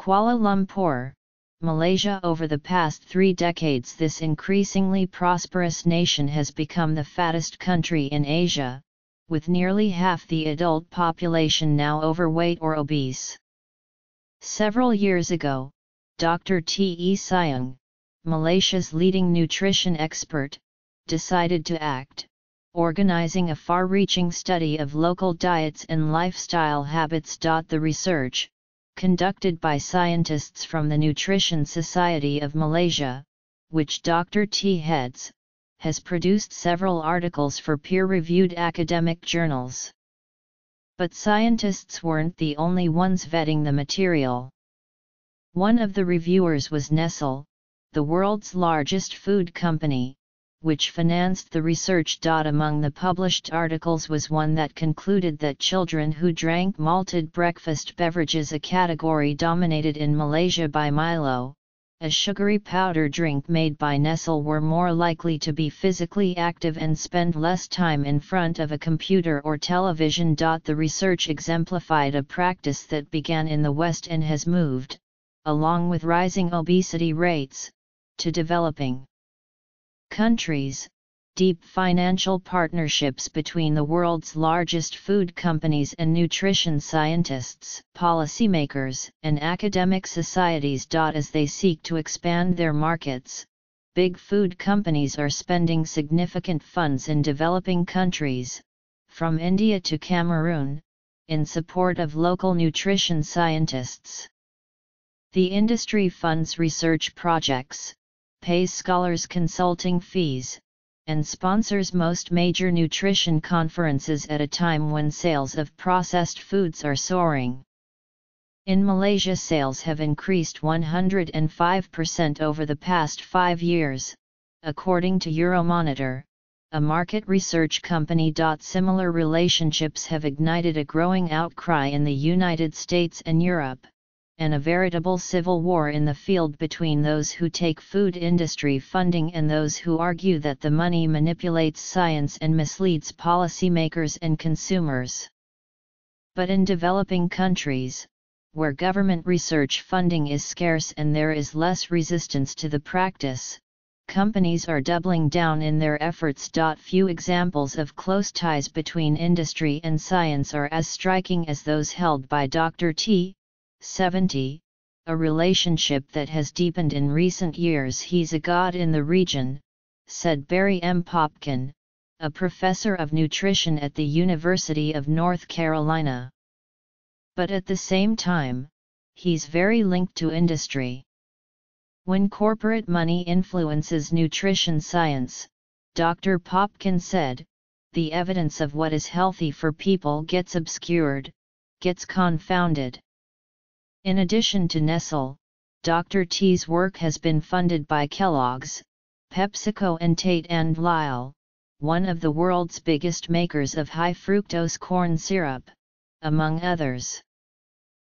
Kuala Lumpur, Malaysia. Over the past 3 decades, this increasingly prosperous nation has become the fattest country in Asia, with nearly half the adult population now overweight or obese. Several years ago, Dr. T.E. Siang, Malaysia's leading nutrition expert, decided to act, organizing a far-reaching study of local diets and lifestyle habits. The research, conducted by scientists from the Nutrition Society of Malaysia, which Dr. T heads, has produced several articles for peer-reviewed academic journals. But scientists weren't the only ones vetting the material. One of the reviewers was Nestle, the world's largest food company, which financed the research. Among the published articles was one that concluded that children who drank malted breakfast beverages, a category dominated in Malaysia by Milo, a sugary powder drink made by Nestle, were more likely to be physically active and spend less time in front of a computer or television. The research exemplified a practice that began in the West and has moved, along with rising obesity rates, to developing countries. Deep financial partnerships between the world's largest food companies and nutrition scientists, policymakers, and academic societies. As they seek to expand their markets, big food companies are spending significant funds in developing countries, from India to Cameroon, in support of local nutrition scientists. The industry funds research projects, pays scholars consulting fees, and sponsors most major nutrition conferences at a time when sales of processed foods are soaring. In Malaysia, sales have increased 105% over the past 5 years, according to Euromonitor, a market research company. Similar relationships have ignited a growing outcry in the United States and Europe, and a veritable civil war in the field between those who take food industry funding and those who argue that the money manipulates science and misleads policymakers and consumers. But in developing countries, where government research funding is scarce and there is less resistance to the practice, companies are doubling down in their efforts. Few examples of close ties between industry and science are as striking as those held by Dr. T. 70, a relationship that has deepened in recent years. He's a god in the region, said Barry M. Popkin, a professor of nutrition at the University of North Carolina. But at the same time, he's very linked to industry. When corporate money influences nutrition science, Dr. Popkin said, the evidence of what is healthy for people gets obscured, gets confounded. In addition to Nestle, Dr. T's work has been funded by Kellogg's, PepsiCo and Tate & Lyle, one of the world's biggest makers of high-fructose corn syrup, among others.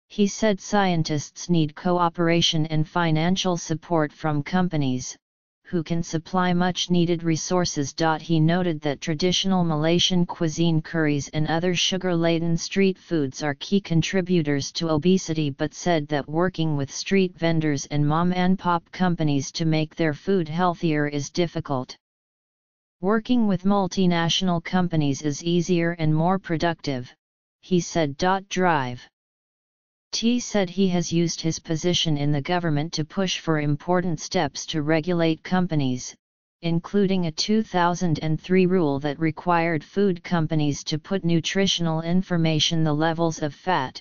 He said scientists need cooperation and financial support from companies, who can supply much-needed resources. He noted that traditional Malaysian cuisine, curries and other sugar-laden street foods are key contributors to obesity, but said that working with street vendors and mom-and-pop companies to make their food healthier is difficult. Working with multinational companies is easier and more productive, he said. Drive. T said he has used his position in the government to push for important steps to regulate companies, including a 2003 rule that required food companies to put nutritional information, the levels of fat,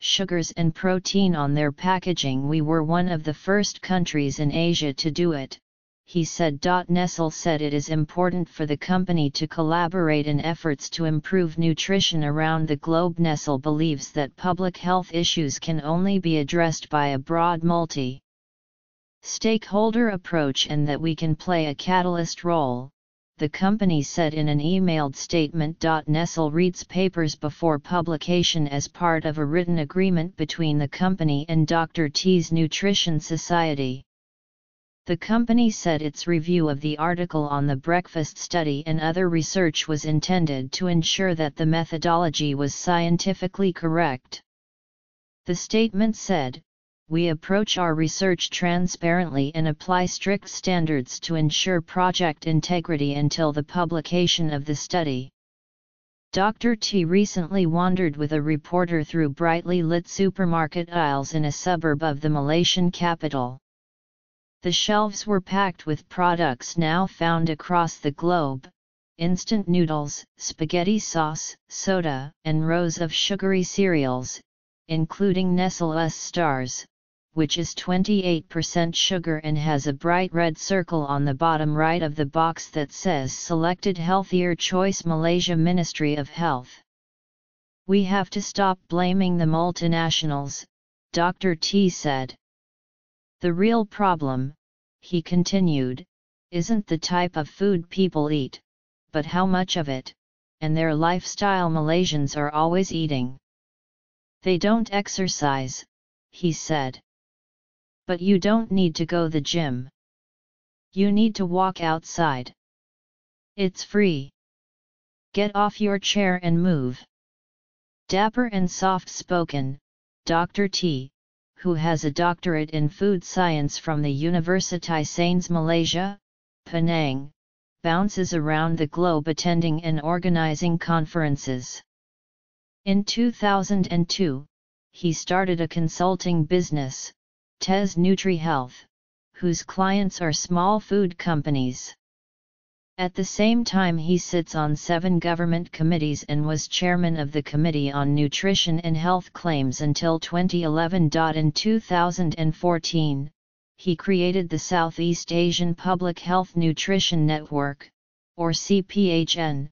sugars and protein on their packaging. We were one of the first countries in Asia to do it, he said. Nestle said it is important for the company to collaborate in efforts to improve nutrition around the globe. Nestle believes that public health issues can only be addressed by a broad multi-stakeholder approach and that we can play a catalyst role, the company said in an emailed statement. Nestle reads papers before publication as part of a written agreement between the company and Dr. T's Nutrition Society. The company said its review of the article on the breakfast study and other research was intended to ensure that the methodology was scientifically correct. The statement said, we approach our research transparently and apply strict standards to ensure project integrity until the publication of the study. Dr. T recently wandered with a reporter through brightly lit supermarket aisles in a suburb of the Malaysian capital. The shelves were packed with products now found across the globe: instant noodles, spaghetti sauce, soda, and rows of sugary cereals, including Nestle Stars, which is 28% sugar and has a bright red circle on the bottom right of the box that says Selected Healthier Choice Malaysia Ministry of Health. We have to stop blaming the multinationals, Dr. T said. The real problem, he continued, isn't the type of food people eat, but how much of it, and their lifestyle Malaysians are always eating. They don't exercise, he said. But you don't need to go the gym. You need to walk outside. It's free. Get off your chair and move. Dapper and soft-spoken, Dr. T, who has a doctorate in food science from the University Sains Malaysia, Penang, bounces around the globe attending and organizing conferences. In 2002, he started a consulting business, Tez NutriHealth, whose clients are small food companies. At the same time, he sits on 7 government committees and was chairman of the Committee on Nutrition and Health Claims until 2011. In 2014, he created the Southeast Asian Public Health Nutrition Network, or CPHN,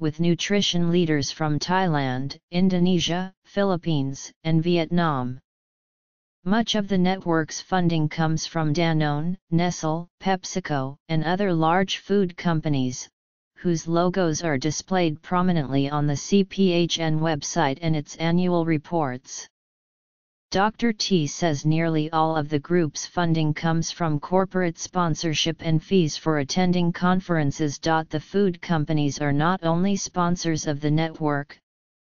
with nutrition leaders from Thailand, Indonesia, Philippines, and Vietnam. Much of the network's funding comes from Danone, Nestle, PepsiCo, and other large food companies, whose logos are displayed prominently on the CPHN website and its annual reports. Dr. T says nearly all of the group's funding comes from corporate sponsorship and fees for attending conferences. The food companies are not only sponsors of the network,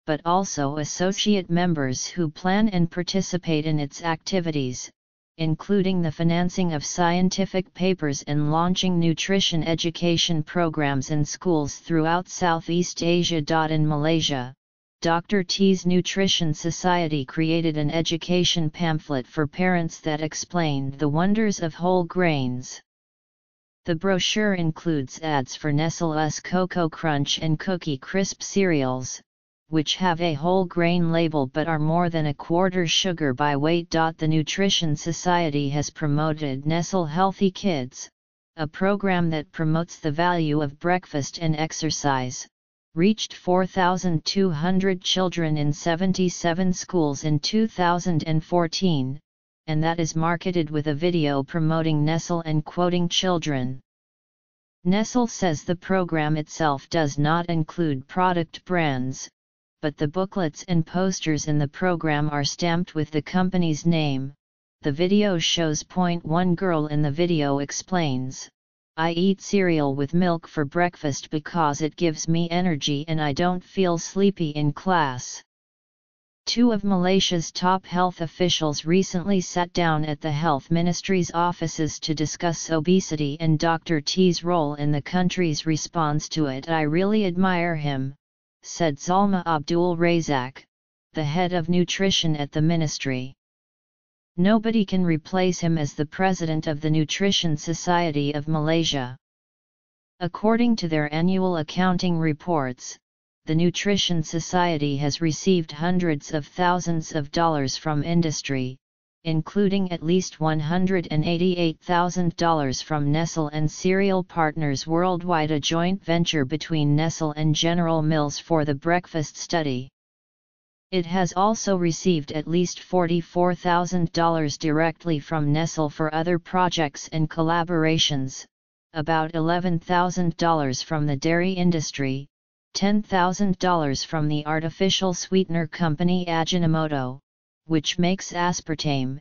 but also associate members who plan and participate in its activities, including the financing of scientific papers and launching nutrition education programs in schools throughout Southeast Asia. In Malaysia, Dr. T's Nutrition Society created an education pamphlet for parents that explained the wonders of whole grains. The brochure includes ads for Nestle's Cocoa Crunch and Cookie Crisp cereals, which have a whole grain label but are more than a quarter sugar by weight. The Nutrition Society has promoted Nestle Healthy Kids, a program that promotes the value of breakfast and exercise, reached 4,200 children in 77 schools in 2014, and that is marketed with a video promoting Nestle and quoting children. Nestle says the program itself does not include product brands, but the booklets and posters in the program are stamped with the company's name. The video shows one girl in the video explains, "I eat cereal with milk for breakfast because it gives me energy and I don't feel sleepy in class." 2 of Malaysia's top health officials recently sat down at the Health Ministry's offices to discuss obesity and Dr. T's role in the country's response to it. "I really admire him," said Zalma Abdul Razak, the head of nutrition at the ministry. "Nobody can replace him as the president of the Nutrition Society of Malaysia." According to their annual accounting reports, the Nutrition Society has received hundreds of thousands of dollars from industry, including at least $188,000 from Nestle and Cereal Partners Worldwide, a joint venture between Nestle and General Mills for the breakfast study. It has also received at least $44,000 directly from Nestle for other projects and collaborations, about $11,000 from the dairy industry, $10,000 from the artificial sweetener company Ajinomoto, which makes aspartame,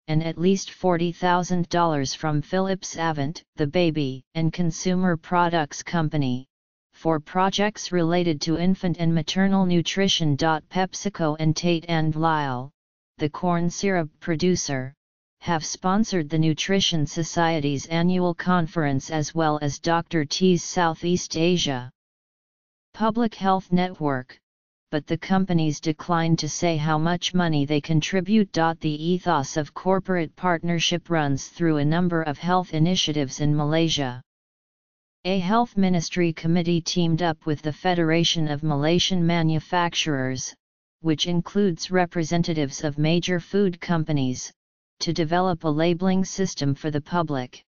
and at least $40,000 from Philips Avent, the baby and consumer products company, for projects related to infant and maternal nutrition. PepsiCo and Tate & Lyle, the corn syrup producer, have sponsored the Nutrition Society's annual conference as well as Dr. T's Southeast Asia Public Health Network, but the companies declined to say how much money they contribute. The ethos of corporate partnership runs through a number of health initiatives in Malaysia. A health ministry committee teamed up with the Federation of Malaysian Manufacturers, which includes representatives of major food companies, to develop a labeling system for the public.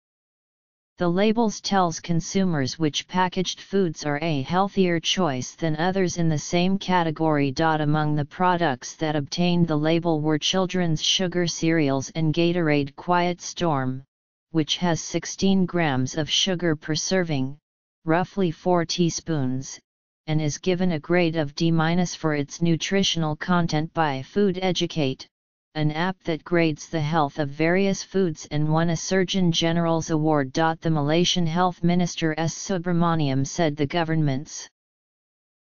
The labels tells consumers which packaged foods are a healthier choice than others in the same category. Among the products that obtained the label were children's sugar cereals and Gatorade Quiet Storm, which has 16 grams of sugar per serving, roughly 4 teaspoons, and is given a grade of D- for its nutritional content by Food Educate, an app that grades the health of various foods and won a Surgeon General's Award. The Malaysian Health Minister S. Subramaniam said the government's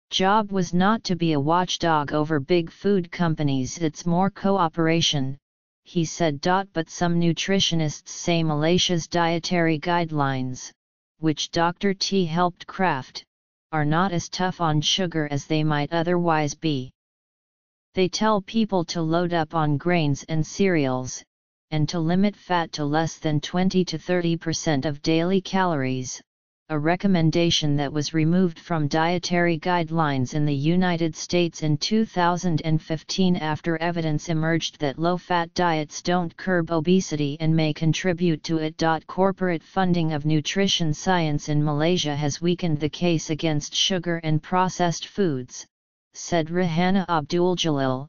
job was not to be a watchdog over big food companies, it's more cooperation, he said. But some nutritionists say Malaysia's dietary guidelines, which Dr. T helped craft, are not as tough on sugar as they might otherwise be. They tell people to load up on grains and cereals, and to limit fat to less than 20 to 30% of daily calories, a recommendation that was removed from dietary guidelines in the United States in 2015 after evidence emerged that low-fat diets don't curb obesity and may contribute to it. Corporate funding of nutrition science in Malaysia has weakened the case against sugar and processed foods, said Rahana Abdul-Jalil,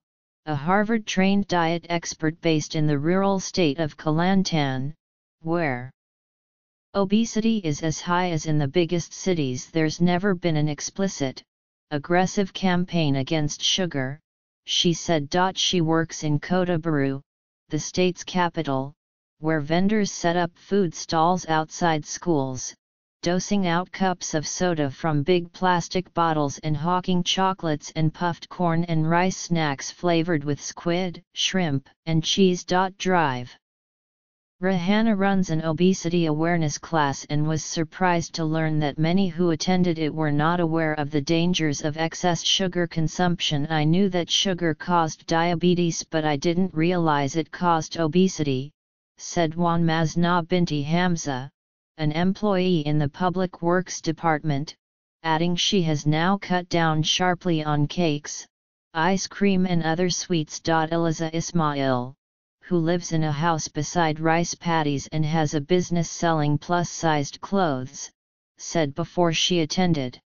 a Harvard-trained diet expert based in the rural state of Kelantan, where obesity is as high as in the biggest cities. There's never been an explicit, aggressive campaign against sugar, she said. She works in Kota Baru, the state's capital, where vendors set up food stalls outside schools, dosing out cups of soda from big plastic bottles and hawking chocolates and puffed corn and rice snacks flavored with squid, shrimp, and cheese. Drive. Rahana runs an obesity awareness class and was surprised to learn that many who attended it were not aware of the dangers of excess sugar consumption. I knew that sugar caused diabetes, but I didn't realize it caused obesity, said Wan Masna Binti Hamza, an employee in the Public Works Department, adding she has now cut down sharply on cakes, ice cream and other sweets. Eliza Ismail, who lives in a house beside rice paddies and has a business selling plus-sized clothes, said before she attended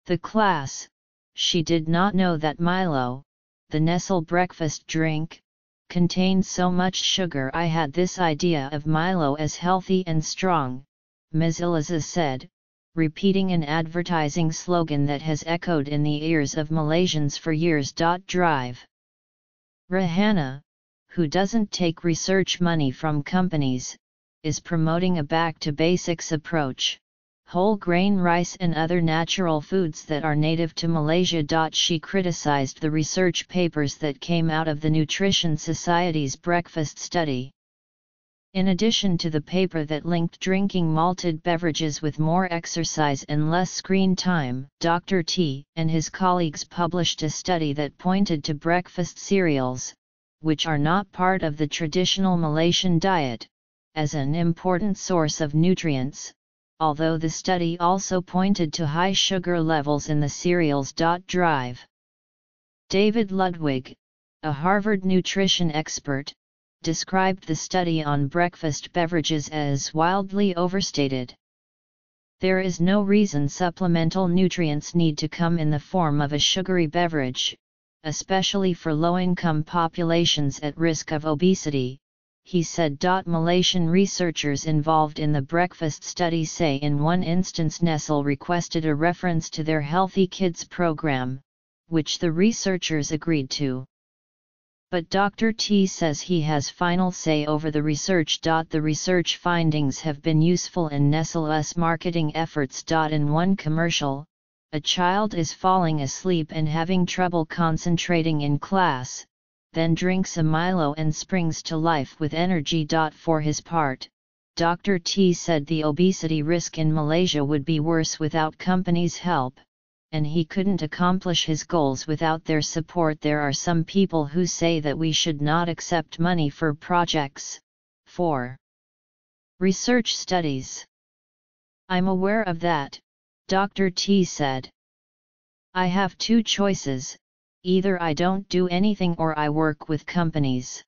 the class, she did not know that Milo, the Nestle breakfast drink, contained so much sugar. I had this idea of Milo as healthy and strong, Ms. Eliza said, repeating an advertising slogan that has echoed in the ears of Malaysians for years. Drive. Rahana, who doesn't take research money from companies, is promoting a back-to-basics approach, whole grain rice and other natural foods that are native to Malaysia. She criticized the research papers that came out of the Nutrition Society's breakfast study. In addition to the paper that linked drinking malted beverages with more exercise and less screen time, Dr. T and his colleagues published a study that pointed to breakfast cereals, which are not part of the traditional Malaysian diet, as an important source of nutrients, although the study also pointed to high sugar levels in the cereals. Drive. David Ludwig, a Harvard nutrition expert, described the study on breakfast beverages as wildly overstated. There is no reason supplemental nutrients need to come in the form of a sugary beverage, especially for low-income populations at risk of obesity, he said. Malaysian researchers involved in the breakfast study say in one instance Nestle requested a reference to their Healthy Kids program, which the researchers agreed to. But Dr. T says he has final say over the research. The research findings have been useful in Nestle's marketing efforts. In one commercial, a child is falling asleep and having trouble concentrating in class, then drinks a Milo and springs to life with energy. For his part, Dr. T said the obesity risk in Malaysia would be worse without companies' help, and he couldn't accomplish his goals without their support. There are some people who say that we should not accept money for projects, for research studies. I'm aware of that, Dr. T said. I have two choices, either I don't do anything or I work with companies.